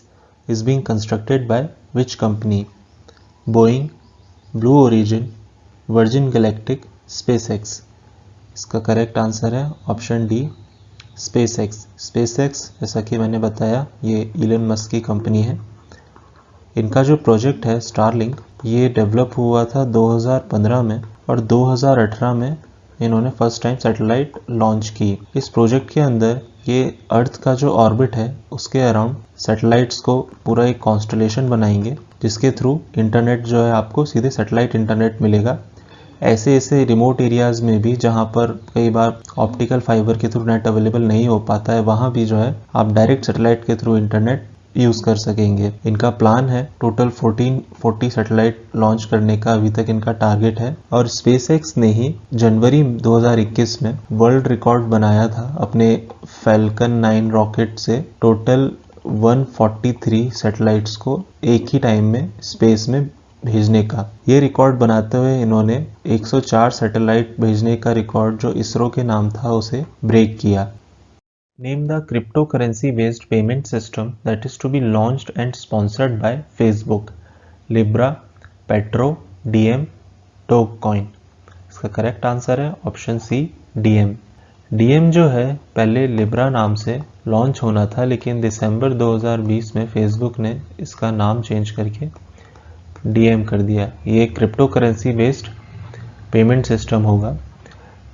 is being constructed by which company? Boeing, Blue Origin, Virgin Galactic, SpaceX। इसका करेक्ट आंसर है ऑप्शन डी, SpaceX। SpaceX जैसा कि मैंने बताया ये इलन मस्क की कंपनी है। इनका जो प्रोजेक्ट है स्टारलिंक, ये डेवलप हुआ था 2015 में और 2018 में इन्होंने फर्स्ट टाइम सैटेलाइट लॉन्च की। इस प्रोजेक्ट के अंदर ये अर्थ का जो ऑर्बिट है उसके अराउंड सैटेलाइट्स को पूरा एक कॉन्स्टलेशन बनाएंगे, जिसके थ्रू इंटरनेट जो है आपको सीधे सैटेलाइट इंटरनेट मिलेगा। ऐसे ऐसे रिमोट एरियाज़ में भी जहाँ पर कई बार ऑप्टिकल फाइबर के थ्रू नेट अवेलेबल नहीं हो पाता है, वहाँ भी जो है आप डायरेक्ट सैटेलाइट के थ्रू इंटरनेट यूज़ कर सकेंगे। इनका प्लान है टोटल 1440 सैटेलाइट लॉन्च करने का, अभी तक इनका टारगेट है। और स्पेसएक्स ने ही जनवरी 2021 में वर्ल्ड रिकॉर्ड बनाया था अपने फैल्कन 9 रॉकेट से टोटल 143 सैटेलाइट्स को एक ही टाइम में स्पेस में भेजने का। ये रिकॉर्ड बनाते हुए इन्होंने 104 सैटेलाइट भेजने का रिकॉर्ड जो इसरो के नाम था उसे ब्रेक किया। Name the cryptocurrency-based payment system that is to be launched and sponsored by Facebook. Libra, Petro, Diem, Dogecoin। इसका करेक्ट आंसर है ऑप्शन सी, Diem। Diem जो है पहले लिब्रा नाम से लॉन्च होना था, लेकिन दिसंबर 2020 में फेसबुक ने इसका नाम चेंज करके Diem कर दिया। ये एक crypto currency based payment system होगा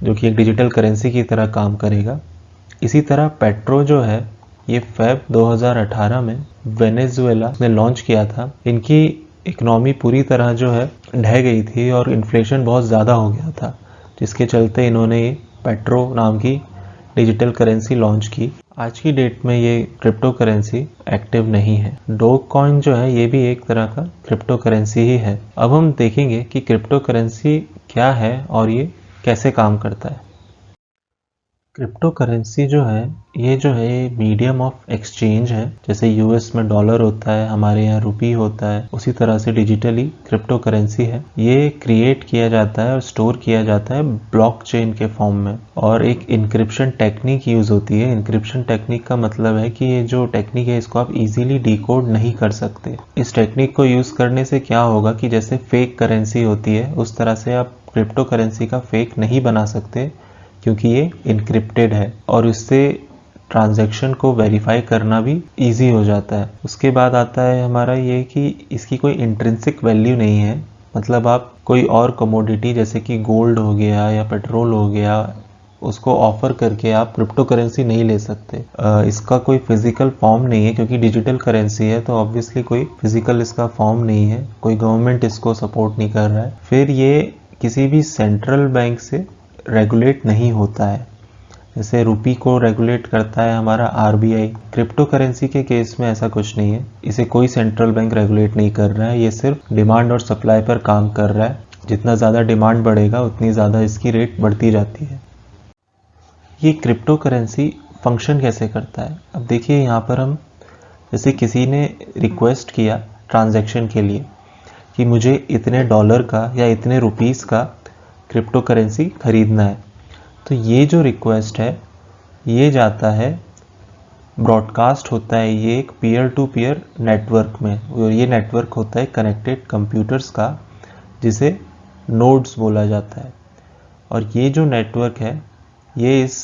जो कि एक डिजिटल करेंसी की तरह काम करेगा। इसी तरह पेट्रो जो है ये फेब 2018 में वेनेजुएला ने लॉन्च किया था। इनकी इकोनॉमी पूरी तरह जो है ढह गई थी और इन्फ्लेशन बहुत ज़्यादा हो गया था, जिसके चलते इन्होंने ये पेट्रो नाम की डिजिटल करेंसी लॉन्च की। आज की डेट में ये क्रिप्टो करेंसी एक्टिव नहीं है। डोग कॉइन जो है ये भी एक तरह का क्रिप्टो करेंसी ही है। अब हम देखेंगे कि क्रिप्टो करेंसी क्या है और ये कैसे काम करता है। क्रिप्टो करेंसी जो है ये मीडियम ऑफ एक्सचेंज है। जैसे यूएस में डॉलर होता है, हमारे यहाँ रुपी होता है, उसी तरह से डिजिटली क्रिप्टो करेंसी है। ये क्रिएट किया जाता है और स्टोर किया जाता है ब्लॉकचेन के फॉर्म में, और एक इंक्रिप्शन टेक्निक यूज होती है। इंक्रिप्शन टेक्निक का मतलब है कि ये जो टेक्निक है इसको आप इजीली डिकोड नहीं कर सकते। इस टेक्निक को यूज करने से क्या होगा कि जैसे फेक करेंसी होती है उस तरह से आप क्रिप्टो करेंसी का फेक नहीं बना सकते, क्योंकि ये इनक्रिप्टेड है और इससे ट्रांजैक्शन को वेरीफाई करना भी इजी हो जाता है। उसके बाद आता है हमारा ये कि इसकी कोई इंट्रिंसिक वैल्यू नहीं है, मतलब आप कोई और कमोडिटी जैसे कि गोल्ड हो गया या पेट्रोल हो गया उसको ऑफर करके आप क्रिप्टो करेंसी नहीं ले सकते। इसका कोई फिजिकल फॉर्म नहीं है, क्योंकि डिजिटल करेंसी है तो ऑब्वियसली कोई फिजिकल इसका फॉर्म नहीं है, कोई गवर्नमेंट इसको सपोर्ट नहीं कर रहा है। फिर ये किसी भी सेंट्रल बैंक से रेगुलेट नहीं होता है, जैसे रुपी को रेगुलेट करता है हमारा आरबीआई। क्रिप्टो करेंसी के केस में ऐसा कुछ नहीं है, इसे कोई सेंट्रल बैंक रेगुलेट नहीं कर रहा है। ये सिर्फ डिमांड और सप्लाई पर काम कर रहा है। जितना ज़्यादा डिमांड बढ़ेगा उतनी ज़्यादा इसकी रेट बढ़ती जाती है। ये क्रिप्टो करेंसी फंक्शन कैसे करता है, अब देखिए यहाँ पर हम जैसे किसी ने रिक्वेस्ट किया ट्रांजैक्शन के लिए कि मुझे इतने डॉलर का या इतने रुपीस का क्रिप्टो करेंसी खरीदना है, तो ये जो रिक्वेस्ट है ये जाता है, ब्रॉडकास्ट होता है ये एक पीयर टू पीयर नेटवर्क में, और ये नेटवर्क होता है कनेक्टेड कंप्यूटर्स का, जिसे नोड्स बोला जाता है। और ये जो नेटवर्क है ये इस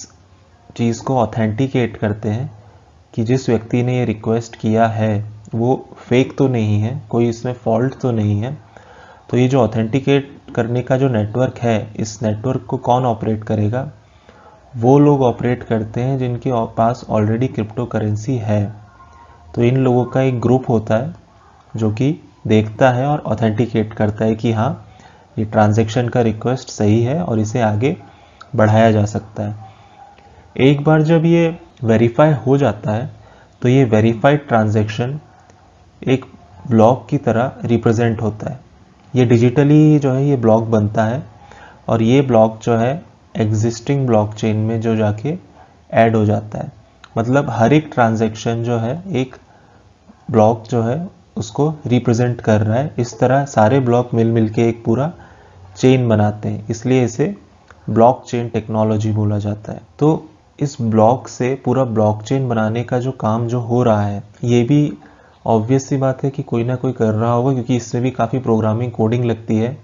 चीज़ को ऑथेंटिकेट करते हैं कि जिस व्यक्ति ने ये रिक्वेस्ट किया है वो फेक तो नहीं है, कोई इसमें फॉल्ट तो नहीं है। तो ये जो ऑथेंटिकेट करने का जो नेटवर्क है, इस नेटवर्क को कौन ऑपरेट करेगा, वो लोग ऑपरेट करते हैं जिनके पास ऑलरेडी क्रिप्टो करेंसी है। तो इन लोगों का एक ग्रुप होता है जो कि देखता है और ऑथेंटिकेट करता है कि हाँ ये ट्रांजैक्शन का रिक्वेस्ट सही है और इसे आगे बढ़ाया जा सकता है। एक बार जब ये वेरीफाई हो जाता है तो ये वेरीफाइड ट्रांजैक्शन एक ब्लॉक की तरह रिप्रेजेंट होता है। ये डिजिटली जो है ये ब्लॉक बनता है और ये ब्लॉक जो है एग्जिस्टिंग ब्लॉकचेन में जो जाके ऐड हो जाता है मतलब हर एक ट्रांजैक्शन जो है एक ब्लॉक जो है उसको रिप्रेजेंट कर रहा है। इस तरह सारे ब्लॉक मिल के एक पूरा चेन बनाते हैं, इसलिए इसे ब्लॉकचेन टेक्नोलॉजी बोला जाता है। तो इस ब्लॉक से पूरा ब्लॉकचेन बनाने का जो काम जो हो रहा है, ये भी ऑब्वियस सी बात है कि कोई ना कोई कर रहा होगा, क्योंकि इसमें भी काफ़ी प्रोग्रामिंग कोडिंग लगती है।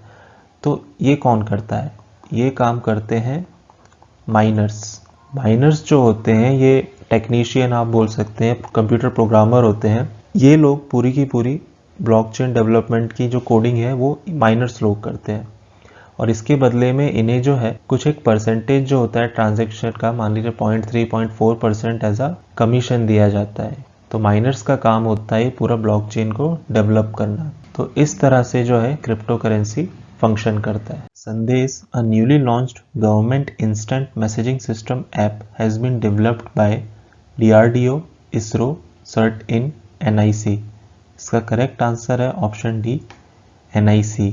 तो ये कौन करता है? ये काम करते हैं माइनर्स। माइनर्स जो होते हैं ये टेक्नीशियन आप बोल सकते हैं, कंप्यूटर प्रोग्रामर होते हैं। ये लोग पूरी की पूरी ब्लॉकचेन डेवलपमेंट की जो कोडिंग है वो माइनर्स लोग करते हैं, और इसके बदले में इन्हें जो है कुछ एक परसेंटेज जो होता है ट्रांजैक्शन का, मान लीजिए 0.3-0.4% एज अ कमीशन दिया जाता है। तो माइनर्स का काम होता है पूरा ब्लॉकचेन को डेवलप करना। तो इस तरह से जो है क्रिप्टो करेंसी फंक्शन करता है। Sandesh, a newly launched government instant messaging system app has been developed by DRDO, ISRO, CERT in NIC। इसका करेक्ट आंसर है ऑप्शन डी, NIC।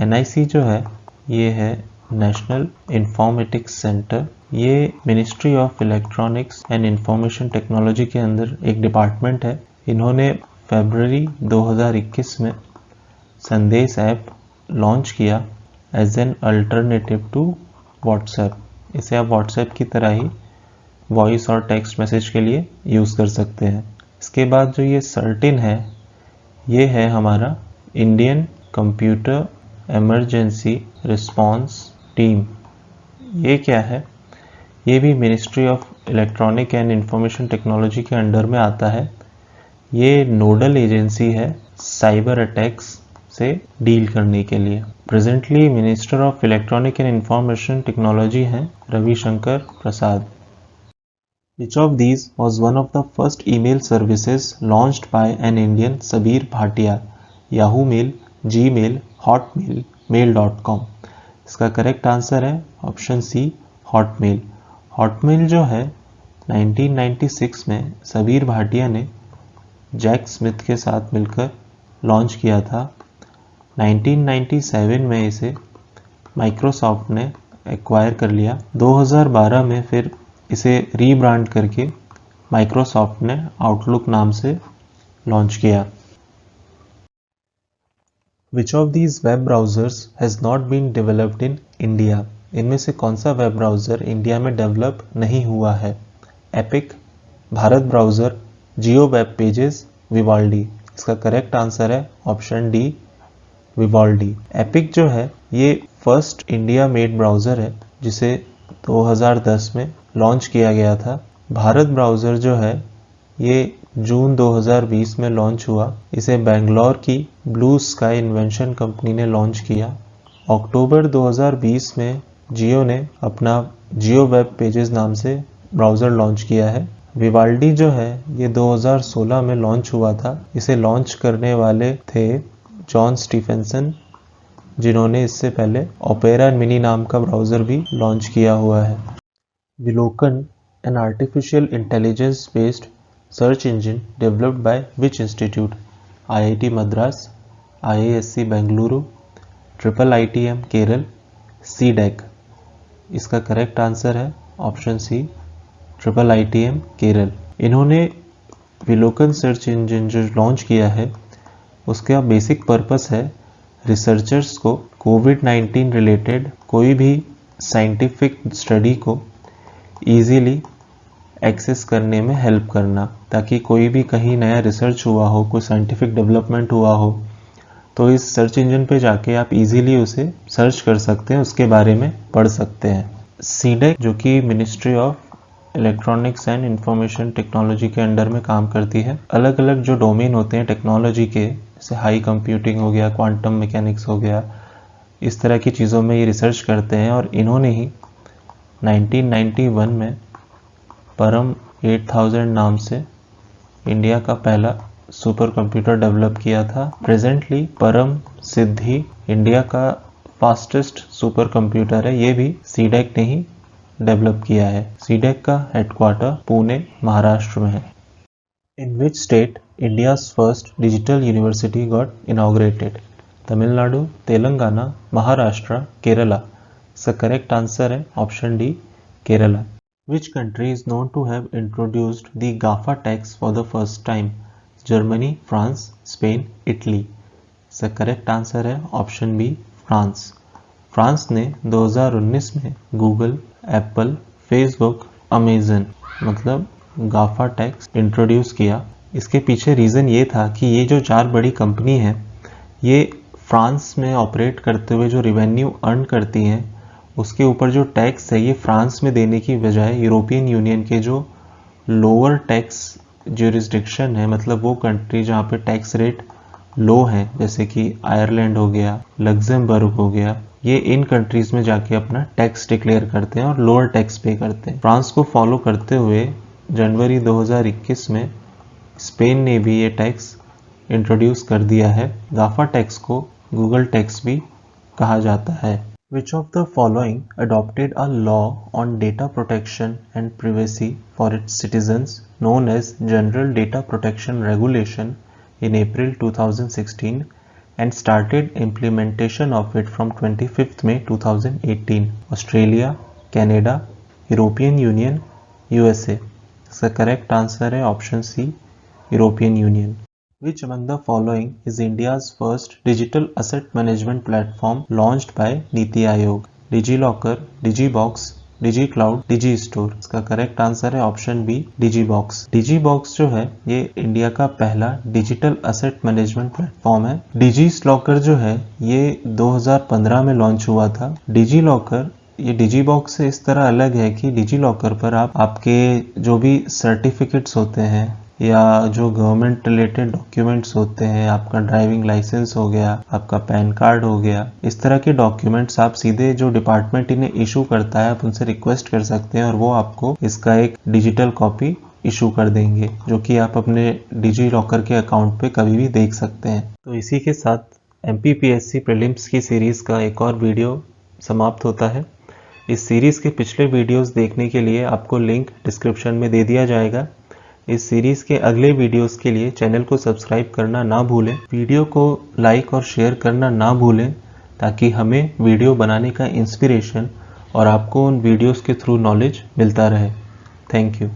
NIC जो है ये है नेशनल इंफॉर्मेटिक्स सेंटर। ये ministry of electronics and information technology के अंदर एक डिपार्टमेंट है। इन्होंने फरवरी 2021 में संदेश ऐप लॉन्च किया as an alternative to WhatsApp. इसे आप व्हाट्सएप की तरह ही वॉइस और टेक्स्ट मैसेज के लिए यूज़ कर सकते हैं। इसके बाद जो ये सर्टिन है, ये है हमारा Indian computer emergency response team. ये क्या है? ये भी ministry of electronic and information technology के अंडर में आता है। ये नोडल एजेंसी है साइबर अटैक्स से डील करने के लिए। Presently minister of electronic and information technology हैं रविशंकर प्रसाद। Which of these was one of the first email services launched by an Indian? Sabir Bhatia, Yahoo Mail, Gmail, Hotmail, Mail.com। इसका correct answer है option सी, Hotmail. Hotmail जो है 1996 में सबीर भाटिया ने Jack Smith के साथ मिलकर लॉन्च किया था। 1997 में इसे माइक्रोसॉफ्ट ने एक्वायर कर लिया। 2012 में फिर इसे रीब्रांड करके माइक्रोसॉफ्ट ने आउटलुक नाम से लॉन्च किया। Which of these web browsers has not been developed in India? इनमें से कौन सा वेब ब्राउज़र इंडिया में डेवलप नहीं हुआ है? एपिक, भारत ब्राउज़र, जियो वेब पेजेस, विवाल्डी। इसका करेक्ट आंसर है ऑप्शन डी, विवाल्डी। एपिक जो है ये फर्स्ट इंडिया मेड ब्राउज़र है जिसे 2010 में लॉन्च किया गया था। भारत ब्राउज़र जो है ये जून 2020 में लॉन्च हुआ। इसे बेंगलोर की ब्लू स्काई इन्वेंशन कंपनी ने लॉन्च किया। अक्टूबर 2020 में जियो ने अपना जियो वेब पेजेस नाम से ब्राउज़र लॉन्च किया है। विवाल्डी जो है ये 2016 में लॉन्च हुआ था। इसे लॉन्च करने वाले थे जॉन स्टीफेंसन, जिन्होंने इससे पहले ओपेरा मिनी नाम का ब्राउज़र भी लॉन्च किया हुआ है। विलोकन, an artificial intelligence based search engine developed by which institute? IIT Madras, IISc Bengaluru, IIITM Kerala, CDEC। इसका करेक्ट आंसर है ऑप्शन सी, IIITM केरल। इन्होंने विलोकन सर्च इंजन जो लॉन्च किया है उसका बेसिक पर्पस है रिसर्चर्स को कोविड-19 रिलेटेड कोई भी साइंटिफिक स्टडी को ईजीली एक्सेस करने में हेल्प करना, ताकि कोई भी कहीं नया रिसर्च हुआ हो, कोई साइंटिफिक डेवलपमेंट हुआ हो, तो इस सर्च इंजन पे जाके आप इजीली उसे सर्च कर सकते हैं, उसके बारे में पढ़ सकते हैं। सीडेक जो कि ministry of electronics and information technology के अंडर में काम करती है। अलग अलग जो डोमेन होते हैं टेक्नोलॉजी के, जैसे हाई कंप्यूटिंग हो गया, क्वांटम मैकेनिक्स हो गया, इस तरह की चीज़ों में ये रिसर्च करते हैं। और इन्होंने ही 1991 में परम 8000 नाम से इंडिया का पहला सुपर कंप्यूटर डेवलप किया था। प्रेजेंटली परम सिद्धि इंडिया का फास्टेस्ट सुपर कंप्यूटर है। ये भी सीडेक ने ही डेवलप किया है। सीडेक का हेडक्वार्टर पुणे, महाराष्ट्र में है। In which state India's first digital university got inaugurated? Tamil Nadu, Telangana, Maharashtra, Kerala. इसका करेक्ट आंसर है option D, Kerala. Which country is known to have introduced the GAFA tax for the first time? Germany, France, Spain, Italy. इसका correct answer है option B, France. France ने 2019 में Google, Apple, Facebook, Amazon मतलब गाफा tax introduce किया। इसके पीछे reason ये था कि ये जो 4 बड़ी कंपनी हैं ये फ्रांस में ऑपरेट करते हुए जो रिवेन्यू अर्न करती हैं उसके ऊपर जो टैक्स है ये फ्रांस में देने की बजाय यूरोपियन यूनियन के जो लोअर टैक्स ज्यूरिसडिक्शन है, मतलब वो कंट्री जहाँ पे टैक्स रेट लो है, जैसे कि आयरलैंड हो गया, लग्जमबर्ग हो गया, ये इन कंट्रीज में जाके अपना टैक्स डिक्लेयर करते हैं और लोअर टैक्स पे करते हैं। फ्रांस को फॉलो करते हुए जनवरी 2021 में स्पेन ने भी ये टैक्स इंट्रोड्यूस कर दिया है। गाफा टैक्स को गूगल टैक्स भी कहा जाता है। Which of the following adopted a law on data protection and privacy for its citizens known as General Data Protection Regulation in April 2016 and started implementation of it from 25th May 2018? Australia, Canada, European Union, USA. इसका correct answer है option C, European Union. Which among the following is India's first digital asset management platform launched by NITI Aayog? DigiLocker, DigiBox, DigiCloud, DigiStore. इसका correct answer है option B, DigiBox। DigiBox जो है ये India का पहला digital asset management platform है। DigiLocker जो है ये 2015 में लॉन्च हुआ था। DigiLocker ये डिजीबॉक्स से इस तरह अलग है कि डिजीलॉकर पर आप आपके जो भी सर्टिफिकेट्स होते हैं या जो गवर्नमेंट रिलेटेड डॉक्यूमेंट्स होते हैं, आपका ड्राइविंग लाइसेंस हो गया, आपका पैन कार्ड हो गया, इस तरह के डॉक्यूमेंट्स आप सीधे जो डिपार्टमेंट इन्हें इशू करता है आप उनसे रिक्वेस्ट कर सकते हैं और वो आपको इसका एक डिजिटल कॉपी इशू कर देंगे, जो कि आप अपने डिजी लॉकर के अकाउंट पे कभी भी देख सकते हैं। तो इसी के साथ MPPSC प्रीलिम्स की सीरीज़ का एक और वीडियो समाप्त होता है। इस सीरीज़ के पिछले वीडियोस देखने के लिए आपको लिंक डिस्क्रिप्शन में दे दिया जाएगा। इस सीरीज़ के अगले वीडियोस के लिए चैनल को सब्सक्राइब करना ना भूलें, वीडियो को लाइक और शेयर करना ना भूलें, ताकि हमें वीडियो बनाने का इंस्पिरेशन और आपको उन वीडियोस के थ्रू नॉलेज मिलता रहे। Thank you.